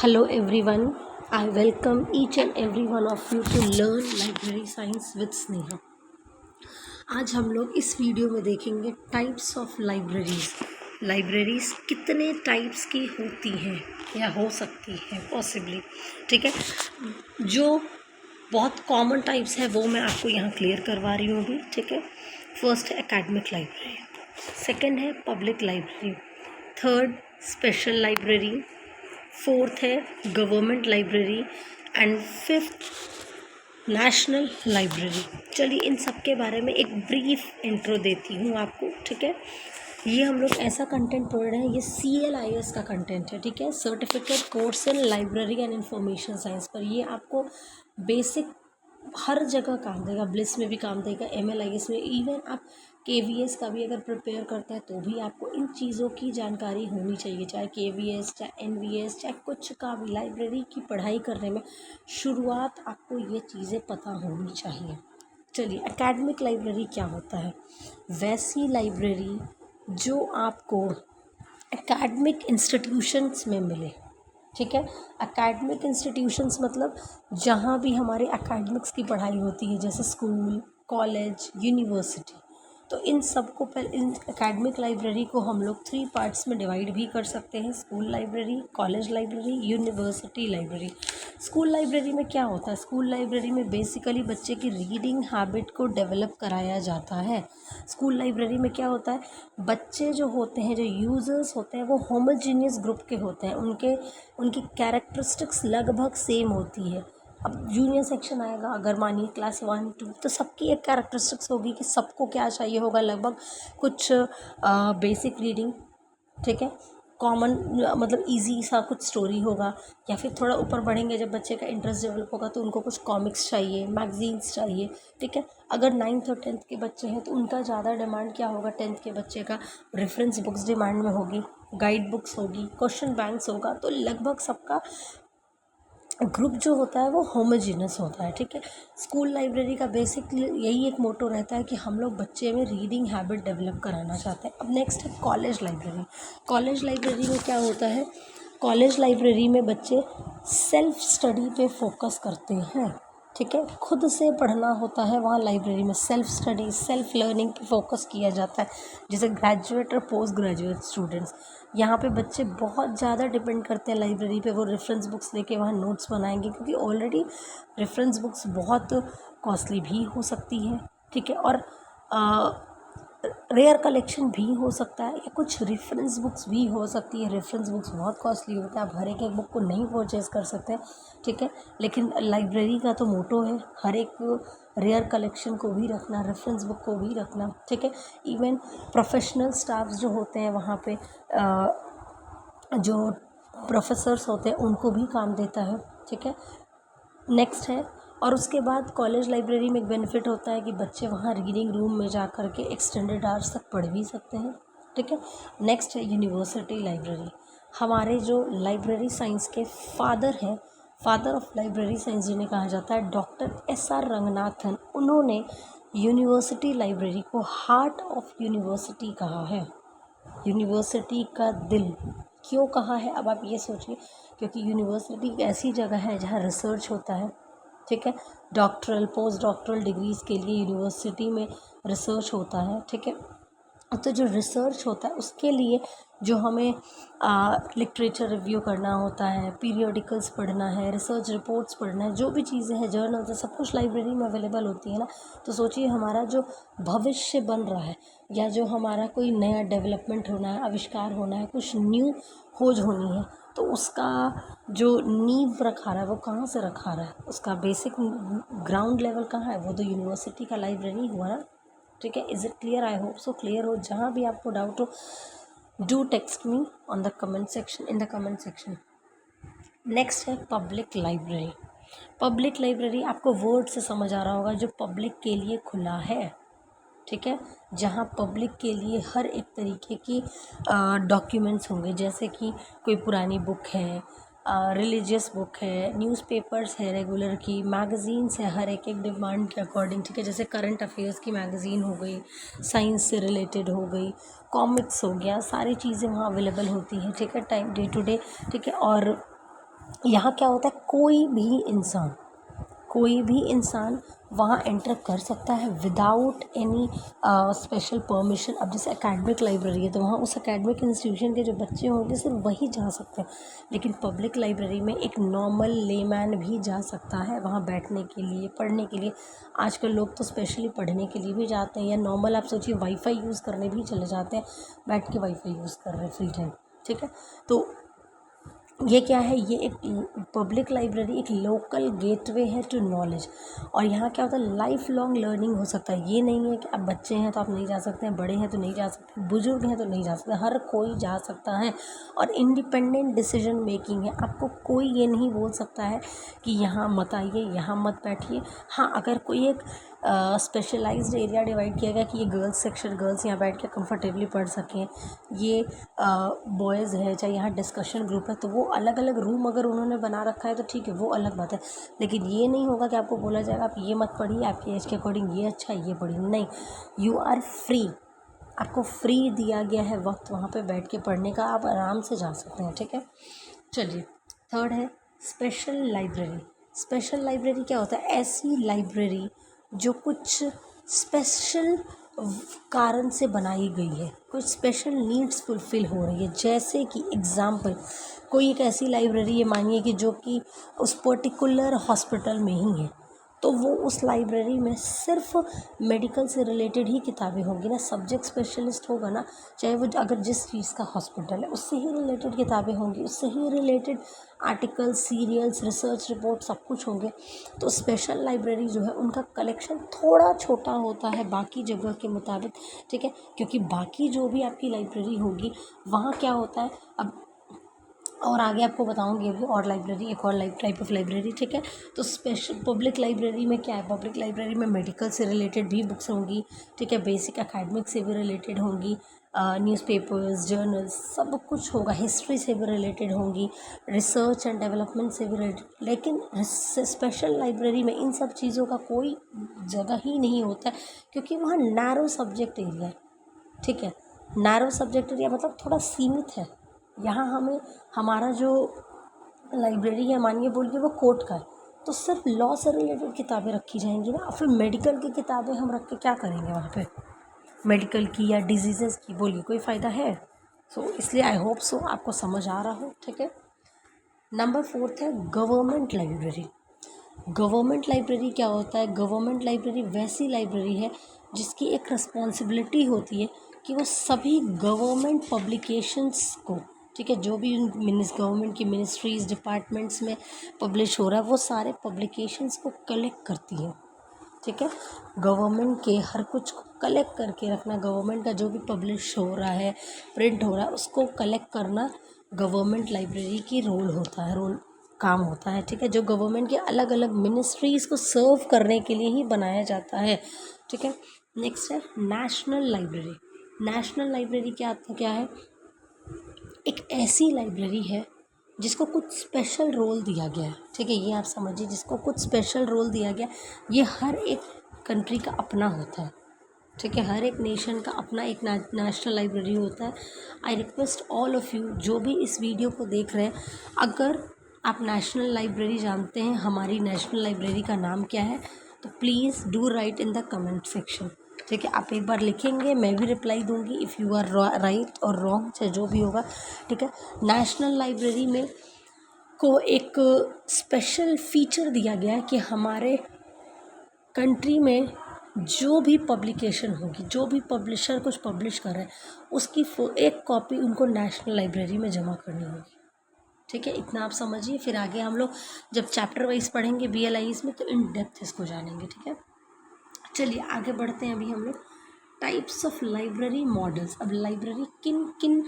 Hello everyone, I welcome each and every one of you to learn library science with Sneha. आज हम लोग इस video में देखेंगे टाइप्स ऑफ लाइब्रेरीज कितने टाइप्स की होती हैं या हो सकती हैं पॉसिबली। ठीक है, जो बहुत कॉमन टाइप्स है वो मैं आपको यहाँ क्लियर करवा रही हूँ अभी। ठीक है, फर्स्ट है एकेडमिक लाइब्रेरी, सेकंड है public library, third special library, fourth है government library and fifth national library. चलिए इन सब के बारे में एक ब्रीफ इंट्रो देती हूँ आपको। ठीक है, ये हम लोग ऐसा कंटेंट पढ़ रहे हैं, ये CLIS का कंटेंट है। ठीक है, certificate course in library and information science पर। ये आपको बेसिक हर जगह काम देगा, ब्लिस में भी काम देगा, MLIS में, इवन आप KVS का भी अगर प्रिपेयर करते हैं तो भी आपको इन चीज़ों की जानकारी होनी चाहिए, चाहे KVS चाहे NVS चाहे कुछ का भी। लाइब्रेरी की पढ़ाई करने में शुरुआत आपको ये चीज़ें पता होनी चाहिए। चलिए, एकेडमिक लाइब्रेरी क्या होता है? वैसी लाइब्रेरी जो आपको एकेडमिक इंस्टीट्यूशंस में मिले। ठीक है, एकेडमिक इंस्टीट्यूशंस मतलब जहाँ भी हमारे एकेडमिक्स की पढ़ाई होती है, जैसे स्कूल, कॉलेज, यूनिवर्सिटी। तो इन सब को इन एकेडमिक लाइब्रेरी को हम लोग 3 पार्ट्स में डिवाइड भी कर सकते हैं: school library, college library, university library. School library में क्या होता है? स्कूल लाइब्रेरी में बेसिकली बच्चे की रीडिंग हैबिट को डेवलप कराया जाता है। स्कूल लाइब्रेरी में क्या होता है? बच्चे जो होते हैं, जो यूज़र्स होते हैं, वो होमोजीनियस ग्रुप के होते हैं, उनकी कैरेक्टरिस्टिक्स लगभग सेम होती है। अब जूनियर सेक्शन आएगा, अगर मानिए क्लास 1 2, तो सबकी एक कैरेक्टरिस्टिक्स होगी कि सबको क्या चाहिए होगा, लगभग कुछ बेसिक रीडिंग। ठीक है, कॉमन मतलब इजी सा कुछ स्टोरी होगा, या फिर थोड़ा ऊपर बढ़ेंगे जब बच्चे का इंटरेस्ट डेवलप होगा तो उनको कुछ कॉमिक्स चाहिए, मैगजीन्स चाहिए। ठीक है, अगर 9th और 10th के बच्चे हैं तो उनका ज़्यादा डिमांड क्या होगा? 10th के बच्चे का रेफरेंस बुक्स डिमांड में होगी, गाइड बुक्स होगी, क्वेश्चन बैंक्स होगा। तो लगभग सबका ग्रुप जो होता है वो होमोजीनस होता है। ठीक है, स्कूल लाइब्रेरी का बेसिक यही एक मोटो रहता है कि हम लोग बच्चे में रीडिंग हैबिट डेवलप कराना चाहते हैं। अब नेक्स्ट है कॉलेज लाइब्रेरी। कॉलेज लाइब्रेरी में क्या होता है? कॉलेज लाइब्रेरी में बच्चे सेल्फ स्टडी पे फोकस करते हैं। ठीक है, खुद से पढ़ना होता है वहाँ लाइब्रेरी में। सेल्फ स्टडी, सेल्फ लर्निंग पे फोकस किया जाता है। जैसे ग्रेजुएट और पोस्ट ग्रेजुएट स्टूडेंट्स, यहाँ पे बच्चे बहुत ज़्यादा डिपेंड करते हैं लाइब्रेरी पे। वो रेफरेंस बुक्स लेके वहाँ नोट्स बनाएंगे, क्योंकि ऑलरेडी रेफरेंस बुक्स बहुत कॉस्टली भी हो सकती है। ठीक है, और रेयर कलेक्शन भी हो सकता है, या कुछ रेफरेंस बुक्स भी हो सकती है। रेफरेंस बुक्स बहुत कॉस्टली होता है, आप हर एक बुक को नहीं परचेज कर सकते। ठीक है, लेकिन लाइब्रेरी का तो मोटो है हर एक रेयर कलेक्शन को भी रखना, रेफरेंस बुक को भी रखना। ठीक है, इवन प्रोफेशनल स्टाफ्स जो होते हैं वहाँ पे, जो प्रोफेसर्स होते हैं उनको भी काम देता है। ठीक है, नेक्स्ट है, और उसके बाद कॉलेज लाइब्रेरी में एक बेनिफिट होता है कि बच्चे वहाँ रीडिंग रूम में जा कर के एक्सटेंडेड आवर्स तक पढ़ भी सकते हैं। ठीक है, नेक्स्ट है यूनिवर्सिटी लाइब्रेरी। हमारे जो लाइब्रेरी साइंस के फादर हैं, फादर ऑफ लाइब्रेरी साइंस जिन्हें कहा जाता है, डॉक्टर SR रंगनाथन, उन्होंने यूनिवर्सिटी लाइब्रेरी को हार्ट ऑफ यूनिवर्सिटी कहा है। यूनिवर्सिटी का दिल क्यों कहा है? अब आप ये सोचिए, क्योंकि यूनिवर्सिटी एक ऐसी जगह है जहाँ रिसर्च होता है। ठीक है, डॉक्टरल पोस्ट डॉक्टरल डिग्रीज़ के लिए यूनिवर्सिटी में रिसर्च होता है। ठीक है, तो जो रिसर्च होता है उसके लिए जो हमें लिटरेचर रिव्यू करना होता है, पीरियोडिकल्स पढ़ना है, रिसर्च रिपोर्ट्स पढ़ना है, जो भी चीज़ें हैं, जर्नल्स है, सब कुछ लाइब्रेरी में अवेलेबल होती है ना। तो सोचिए, हमारा जो भविष्य बन रहा है, या जो हमारा कोई नया डेवलपमेंट होना है, आविष्कार होना है, कुछ न्यू खोज होनी है, तो उसका जो नींव रखा रहा है वो कहाँ से रखा रहा है? उसका बेसिक ग्राउंड लेवल कहाँ है? वो तो यूनिवर्सिटी का लाइब्रेरी हुआ ना। ठीक है, is it clear? I hope so clear हो। जहाँ भी आपको डाउट हो, do text me on the comment section, in the comment section. Next है पब्लिक लाइब्रेरी। पब्लिक लाइब्रेरी आपको वर्ड से समझ आ रहा होगा, जो पब्लिक के लिए खुला है। ठीक है, जहाँ पब्लिक के लिए हर एक तरीके की डॉक्यूमेंट्स होंगे, जैसे कि कोई पुरानी बुक है, रिलीजियस बुक है, न्यूज़पेपर्स है रेगुलर की, मैगज़ीन्स है हर एक डिमांड के अकॉर्डिंग। ठीक है, जैसे करंट अफेयर्स की मैगज़ीन हो गई, साइंस से रिलेटेड हो गई, कॉमिक्स हो गया, सारी चीज़ें वहाँ अवेलेबल होती हैं। ठीक है, टाइम डे टू डे। ठीक है, और यहाँ क्या होता है, कोई भी इंसान वहाँ एंटर कर सकता है विदाउट एनी स्पेशल परमिशन। अब जैसे एकेडमिक लाइब्रेरी है तो वहाँ उस एकेडमिक इंस्टीट्यूशन के जो बच्चे होंगे सिर्फ वही जा सकते हैं, लेकिन पब्लिक लाइब्रेरी में एक नॉर्मल लेमैन भी जा सकता है वहाँ बैठने के लिए, पढ़ने के लिए। आजकल लोग तो स्पेशली पढ़ने के लिए भी जाते हैं, या नॉर्मल आप सोचिए वाईफाई यूज़ करने भी चले जाते हैं, बैठ के वाईफाई यूज़ कर रहे हैं फ्री टाइम। ठीक है, तो ये क्या है, ये एक पब्लिक लाइब्रेरी एक लोकल गेटवे है टू नॉलेज। और यहाँ क्या होता है, लाइफ लॉन्ग लर्निंग हो सकता है। ये नहीं है कि आप बच्चे हैं तो आप नहीं जा सकते हैं, बड़े हैं तो नहीं जा सकते, बुजुर्ग हैं तो नहीं जा सकते, हर कोई जा सकता है। और इंडिपेंडेंट डिसीजन मेकिंग है, आपको कोई ये नहीं बोल सकता है कि यहाँ मत आइए, यहाँ मत बैठिए। हाँ, अगर कोई एक स्पेशलाइज्ड एरिया डिवाइड किया गया कि ये गर्ल्स सेक्शन, गर्ल्स यहाँ बैठ के कंफर्टेबली पढ़ सकें, ये बॉयज़ है चाहे यहाँ डिस्कशन ग्रुप है, तो वो अलग अलग रूम अगर उन्होंने बना रखा है तो ठीक है, वो अलग बात है। लेकिन ये नहीं होगा कि आपको बोला जाएगा आप ये मत पढ़िए, आपकी एज के अकॉर्डिंग ये अच्छा है ये पढ़िए, नहीं। यू आर फ्री, आपको फ्री दिया गया है वक्त वहाँ पे बैठ के पढ़ने का, आप आराम से जा सकते हैं। ठीक है, चलिए थर्ड है स्पेशल लाइब्रेरी। स्पेशल लाइब्रेरी क्या होता है, ऐसी लाइब्रेरी जो कुछ स्पेशल कारण से बनाई गई है, कुछ स्पेशल नीड्स फुलफ़िल हो रही है। जैसे कि एग्ज़ाम्पल, कोई एक ऐसी लाइब्रेरी है मानिए कि जो कि उस पर्टिकुलर हॉस्पिटल में ही है, तो वो उस लाइब्रेरी में सिर्फ मेडिकल से रिलेटेड ही किताबें होंगी ना, सब्जेक्ट स्पेशलिस्ट होगा ना, चाहे वो अगर जिस चीज़ का हॉस्पिटल है उससे ही रिलेटेड किताबें होंगी, उससे ही related articles, serials, research report सब कुछ होंगे। तो स्पेशल लाइब्रेरी जो है उनका कलेक्शन थोड़ा छोटा होता है बाकी जगह के मुताबिक। ठीक है, क्योंकि बाकी जो भी आपकी लाइब्रेरी होगी वहाँ क्या होता है, अब और आगे आपको बताऊंगी अभी, और लाइब्रेरी एक और टाइप ऑफ लाइब्रेरी। ठीक है, तो स्पेशल पब्लिक लाइब्रेरी में क्या है, पब्लिक लाइब्रेरी में मेडिकल से रिलेटेड भी बुक्स होंगी। ठीक है, बेसिक एकेडमिक से भी रिलेटेड होंगी, न्यूज़पेपर्स, जर्नल्स सब कुछ होगा, हिस्ट्री से भी रिलेटेड होंगी, रिसर्च एंड डेवलपमेंट से भी रिलेटेड। लेकिन स्पेशल लाइब्रेरी में इन सब चीज़ों का कोई जगह ही नहीं होता है, क्योंकि वहाँ नैरो सब्जेक्ट एरिया है। ठीक है, नैरो सब्जेक्ट एरिया मतलब थोड़ा सीमित है। यहाँ हमें हमारा जो लाइब्रेरी है मानिए बोलिए वो कोर्ट का है, तो सिर्फ लॉ से रिलेटेड किताबें रखी जाएंगी ना, फिर मेडिकल की किताबें हम रख के क्या करेंगे वहाँ पे, मेडिकल की या डिजीज़ेस की, बोलिए कोई फ़ायदा है। सो इसलिए आई होप सो आपको समझ आ रहा हो। ठीक है, नंबर फोर्थ है गवर्नमेंट लाइब्रेरी। गवर्नमेंट लाइब्रेरी क्या होता है, गवर्नमेंट लाइब्रेरी वैसी लाइब्रेरी है जिसकी एक रिस्पॉन्सिबिलिटी होती है कि वो सभी गवर्नमेंट पब्लिकेशंस को, ठीक है, जो भी गवर्नमेंट की मिनिस्ट्रीज़ डिपार्टमेंट्स में पब्लिश हो रहा है वो सारे पब्लिकेशंस को कलेक्ट करती है। ठीक है, गवर्नमेंट के हर कुछ को कलेक्ट करके रखना, गवर्नमेंट का जो भी पब्लिश हो रहा है, प्रिंट हो रहा है, उसको कलेक्ट करना गवर्नमेंट लाइब्रेरी की रोल काम होता है। ठीक है, जो गवर्नमेंट के अलग अलग मिनिस्ट्रीज़ को सर्व करने के लिए ही बनाया जाता है। ठीक है, नेक्स्ट है नेशनल लाइब्रेरी। नेशनल लाइब्रेरी क्या है, एक ऐसी लाइब्रेरी है जिसको कुछ स्पेशल रोल दिया गया है। ठीक है, ये आप समझिए, जिसको कुछ स्पेशल रोल दिया गया, ये हर एक कंट्री का अपना होता है। ठीक है, हर एक नेशन का अपना एक नेशनल लाइब्रेरी होता है। I request all of you जो भी इस वीडियो को देख रहे हैं, अगर आप नेशनल लाइब्रेरी जानते हैं, हमारी नेशनल लाइब्रेरी का नाम क्या है, तो please do right in the comment section. ठीक है, आप एक बार लिखेंगे, मैं भी रिप्लाई दूंगी इफ़ यू आर राइट और रॉन्ग, चाहे जो भी होगा। ठीक है, नेशनल लाइब्रेरी में को एक स्पेशल फीचर दिया गया है कि हमारे कंट्री में जो भी पब्लिकेशन होगी, जो भी पब्लिशर कुछ पब्लिश कर रहे हैं, उसकी एक कॉपी उनको नेशनल लाइब्रेरी में जमा करनी होगी। ठीक है, इतना आप समझिए, फिर आगे हम लोग जब चैप्टर वाइज पढ़ेंगे BLIs में तो इन डेप्थ इसको जानेंगे। ठीक है, चलिए आगे बढ़ते हैं। अभी हम लोग टाइप्स ऑफ लाइब्रेरी मॉडल्स, अब लाइब्रेरी किन किन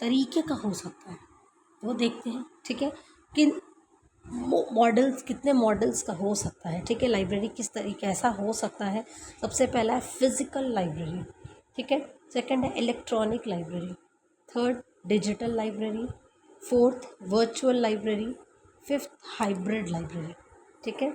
तरीके का हो सकता है वो देखते हैं। ठीक है, किन मॉडल्स, कितने मॉडल्स का हो सकता है। ठीक है, लाइब्रेरी किस तरीके ऐसा हो सकता है। सबसे पहला है फिज़िकल लाइब्रेरी। ठीक है, सेकंड है electronic library, third digital library, fourth virtual library, fifth hybrid library. ठीक है,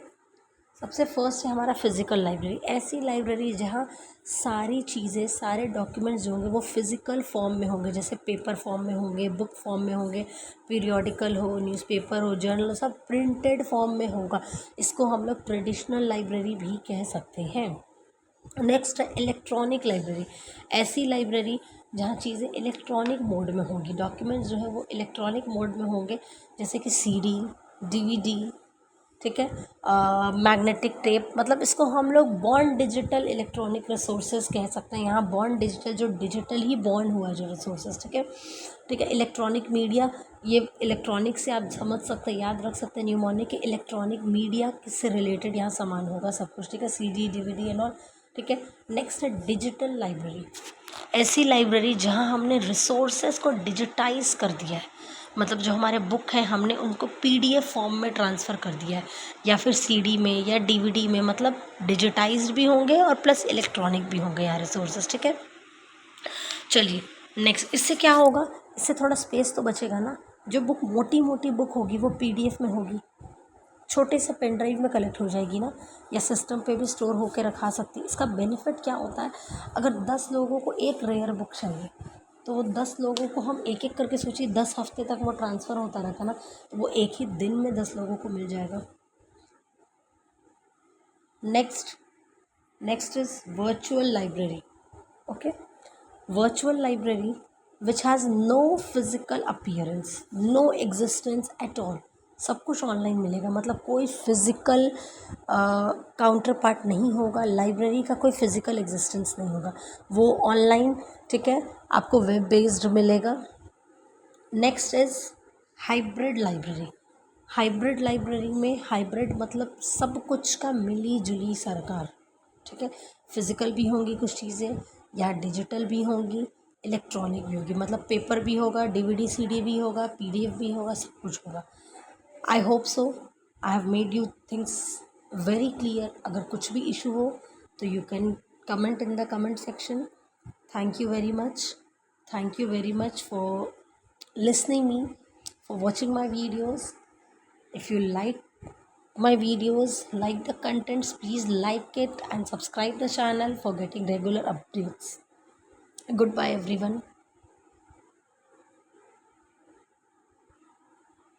सबसे फर्स्ट है हमारा फिज़िकल लाइब्रेरी। ऐसी लाइब्रेरी जहाँ सारी चीज़ें, सारे डॉक्यूमेंट्स जो होंगे वो फिज़िकल फॉर्म में होंगे, जैसे पेपर फॉर्म में होंगे, बुक फॉर्म में होंगे, पीरियोडिकल हो, न्यूज़पेपर हो, जर्नल, सब प्रिंटेड फॉर्म में होगा। इसको हम लोग ट्रेडिशनल लाइब्रेरी भी कह सकते हैं। नेक्स्ट है इलेक्ट्रॉनिक लाइब्रेरी। ऐसी लाइब्रेरी जहाँ चीज़ें इलेक्ट्रॉनिक मोड में होंगी, डॉक्यूमेंट्स जो है वो इलेक्ट्रॉनिक मोड में होंगे, जैसे कि सीडी, डीवीडी, ठीक है, मैग्नेटिक टेप, मतलब इसको हम लोग बॉर्न डिजिटल इलेक्ट्रॉनिक रिसोर्सेज कह सकते हैं। यहाँ बॉर्न डिजिटल, जो डिजिटल ही बॉर्न हुआ है जो रिसोर्सेज, ठीक है, ठीक है। इलेक्ट्रॉनिक मीडिया, ये इलेक्ट्रॉनिक से आप समझ सकते हैं, याद रख सकते हैं न्यूमोनिक के इलेक्ट्रॉनिक मीडिया किससे रिलेटेड यहाँ सामान होगा, सब कुछ, ठीक है, सीडी, डीवीडी एंड ऑल, ठीक है। नेक्स्ट है डिजिटल लाइब्रेरी। ऐसी लाइब्रेरी जहाँ हमने रिसोर्सेज को डिजिटाइज कर दिया है, मतलब जो हमारे बुक हैं हमने उनको पीडीएफ फॉर्म में ट्रांसफ़र कर दिया है, या फिर सीडी में या डीवीडी में, मतलब डिजिटाइज्ड भी होंगे और प्लस इलेक्ट्रॉनिक भी होंगे यहाँ रिसोर्सेज, ठीक है। चलिए नेक्स्ट, इससे क्या होगा, इससे थोड़ा स्पेस तो बचेगा ना। जो बुक मोटी मोटी बुक होगी वो पीडीएफ में होगी, छोटे से पेन ड्राइव में कलेक्ट हो जाएगी ना, या सिस्टम पे भी स्टोर होकर रखा सकती है। इसका बेनिफिट क्या होता है, अगर 10 लोगों को एक रेयर बुक चाहिए तो वो 10 लोगों को हम एक एक करके, सोचिए 10 हफ्ते तक वो ट्रांसफ़र होता रहता ना, तो वो एक ही दिन में 10 लोगों को मिल जाएगा। Next is virtual library. Okay, virtual library which has no physical appearance, no existence at all, सब कुछ ऑनलाइन मिलेगा, मतलब कोई फिज़िकल काउंटर पार्ट नहीं होगा, लाइब्रेरी का कोई फिज़िकल एग्जिस्टेंस नहीं होगा, वो ऑनलाइन, ठीक है, आपको वेब बेस्ड मिलेगा। Next is hybrid library. Hybrid library में, हाइब्रिड मतलब सब कुछ का मिली जुली सरकार, ठीक है, फिज़िकल भी होंगी कुछ चीज़ें, या डिजिटल भी होंगी, इलेक्ट्रॉनिक भी होगी, मतलब पेपर भी होगा, डीवीडी सीडी भी होगा, पीडीएफ भी होगा, सब कुछ होगा। I hope so I have made you things very clear. अगर कुछ भी इशू हो तो you can comment in the comment section. Thank you very much, thank you very much for listening me, for watching my videos. If you like my videos, like the contents, please like it and subscribe the channel for getting regular updates. Goodbye everyone.